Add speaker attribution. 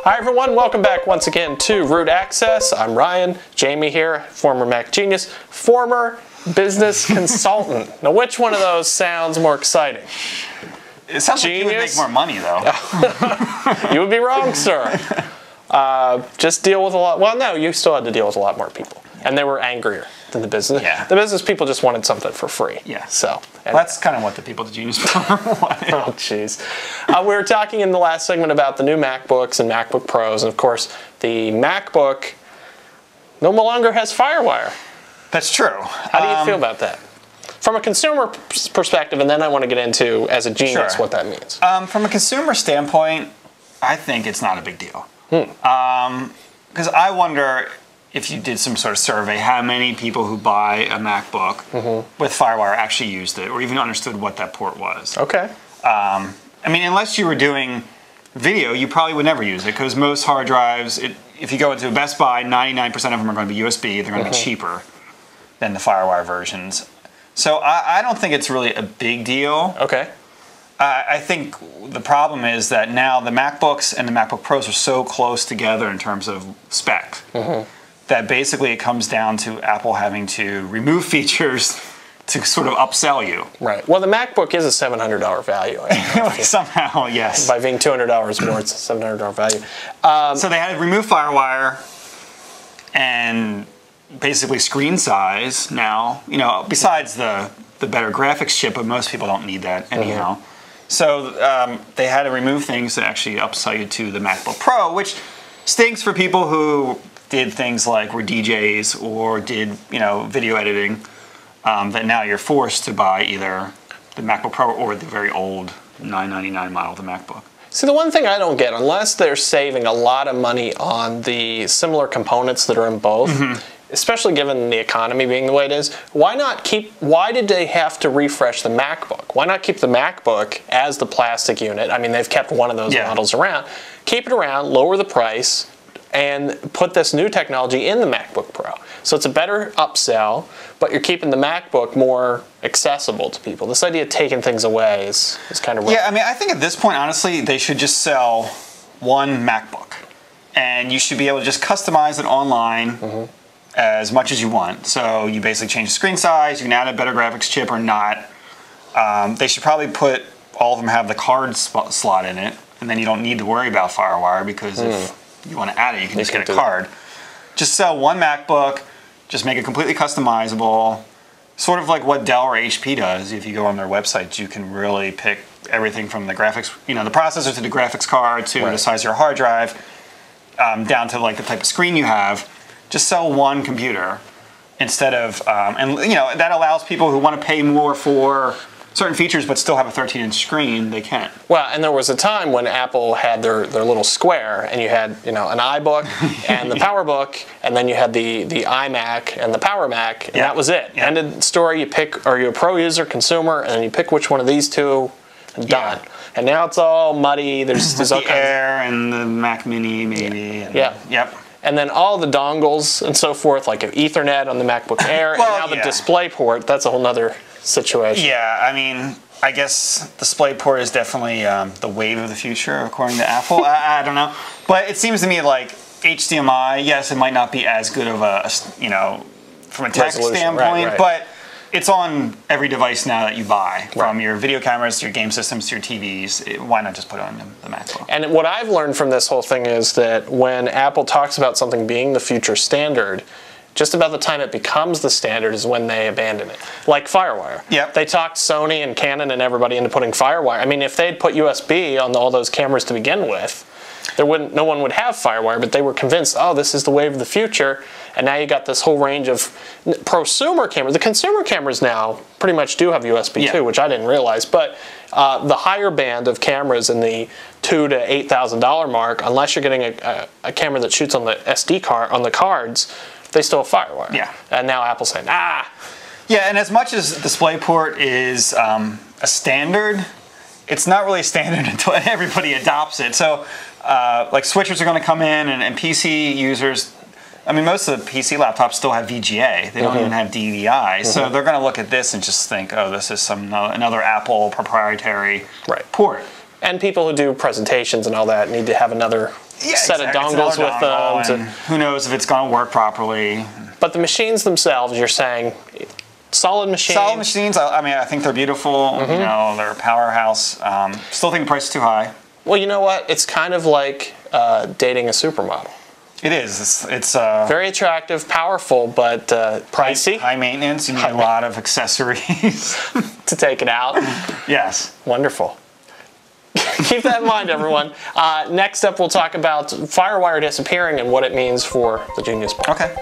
Speaker 1: Hi everyone, welcome back once again to Root Access. I'm Ryan, Jamie here, former Mac genius, former business consultant. Now which one of those sounds more exciting?
Speaker 2: It sounds like you would make more money though.
Speaker 1: You would be wrong, sir. Just deal with a lot, well no, you still had to deal with a lot more people. And they were angrier than the business.
Speaker 2: Yeah.
Speaker 1: The business people just wanted something for free.
Speaker 2: Yeah.
Speaker 1: So.
Speaker 2: Well, that's kind of what the people at the Genius Bar wanted.
Speaker 1: Oh, jeez. We were talking in the last segment about the new MacBooks and MacBook Pros, and of course, the MacBook no longer has FireWire.
Speaker 2: That's true.
Speaker 1: How do you feel about that? From a consumer perspective, and then I want to get into, as a genius, what that means.
Speaker 2: From a consumer standpoint, I think it's not a big deal. Because I wonder, if you did some sort of survey, how many people who buy a MacBook with FireWire actually used it or even understood what that port was.
Speaker 1: Okay.
Speaker 2: I mean, unless you were doing video, you probably would never use it because most hard drives, if you go into a Best Buy, 99% of them are going to be USB. They're going to be cheaper than the FireWire versions. So I don't think it's really a big deal.
Speaker 1: Okay.
Speaker 2: I think the problem is that now the MacBooks and the MacBook Pros are so close together in terms of spec. That basically it comes down to Apple having to remove features to sort of upsell you.
Speaker 1: Right. Well, the MacBook is a $700 value.
Speaker 2: Somehow, yes.
Speaker 1: By being $200 more, it's a $700 value.
Speaker 2: So they had to remove FireWire and basically screen size now, you know, besides the better graphics chip, but most people don't need that anyhow. So they had to remove things to actually upsell you to the MacBook Pro, which stinks for people who did things like were DJs or did, you know, video editing, that now you're forced to buy either the MacBook Pro or the very old $999 model of the MacBook.
Speaker 1: See, the one thing I don't get, unless they're saving a lot of money on the similar components that are in both, especially given the economy being the way it is, why did they have to refresh the MacBook? Why not keep the MacBook as the plastic unit? I mean, they've kept one of those models around. Keep it around, lower the price, and put this new technology in the MacBook Pro. So it's a better upsell, but you're keeping the MacBook more accessible to people. This idea of taking things away is kind of rough.
Speaker 2: Yeah, I mean, I think at this point, honestly, they should just sell one MacBook. And you should be able to just customize it online as much as you want. So you basically change the screen size, you can add a better graphics chip or not. They should probably put, all of them have the card slot in it, and then you don't need to worry about FireWire because if you want to add it, you can just get a card. Just sell one MacBook, just make it completely customizable, sort of like what Dell or HP does. If you go on their websites, you can really pick everything from the graphics, you know, the processor to the graphics card to the size of your hard drive, down to like the type of screen you have. Just sell one computer instead of, and you know, that allows people who want to pay more for certain features but still have a 13-inch screen, they can.
Speaker 1: Well, and there was a time when Apple had their little square, and you had, you know, an iBook and the PowerBook, and then you had the iMac and the Power Mac, and that was it. End of story. You pick, are you a pro user, consumer, and you pick which one of these two, and done. And now it's all muddy. There's all
Speaker 2: the Air and the Mac Mini maybe. And
Speaker 1: and then all the dongles and so forth, like Ethernet on the MacBook Air, and now the DisplayPort. That's a whole nother situation.
Speaker 2: Yeah, I mean, I guess DisplayPort is definitely the wave of the future, according to Apple. I don't know. But it seems to me like HDMI, yes, it might not be as good of a, you know, from a tech standpoint, but it's on every device now that you buy, from your video cameras to your game systems to your TVs. Why not just put it on the MacBook? And
Speaker 1: what I've learned from this whole thing is that when Apple talks about something being the future standard, just about the time it becomes the standard is when they abandon it. Like FireWire.
Speaker 2: Yep.
Speaker 1: They talked Sony and Canon and everybody into putting FireWire. I mean, if they'd put USB on all those cameras to begin with, no one would have FireWire, but they were convinced, oh, this is the wave of the future, and now you got this whole range of prosumer cameras. The consumer cameras now pretty much do have USB too, which I didn't realize, but the higher band of cameras in the $2,000 to $8,000 mark, unless you're getting a camera that shoots on the SD card, on the cards, they still have FireWire.
Speaker 2: Yeah.
Speaker 1: And now Apple's saying, ah.
Speaker 2: Yeah, and as much as DisplayPort is a standard, it's not really a standard until everybody adopts it. So like switchers are going to come in, and PC users, I mean, most of the PC laptops still have VGA. They don't even have DVI. So they're going to look at this and just think, oh, this is another Apple proprietary port.
Speaker 1: And people who do presentations and all that need to have another set of dongles with them.
Speaker 2: Who knows if it's going to work properly.
Speaker 1: But the machines themselves, you're saying, solid machines? Solid
Speaker 2: machines. I mean, I think they're beautiful. You know, they're a powerhouse. Still think the price is too high.
Speaker 1: Well, you know what? It's kind of like dating a supermodel.
Speaker 2: It is. It's
Speaker 1: very attractive, powerful, but pricey.
Speaker 2: High maintenance. You need a lot of accessories
Speaker 1: to take it out.
Speaker 2: Yes.
Speaker 1: Wonderful. Keep that in mind, everyone. Next up, we'll talk about FireWire disappearing and what it means for the Genius Bar.
Speaker 2: Okay.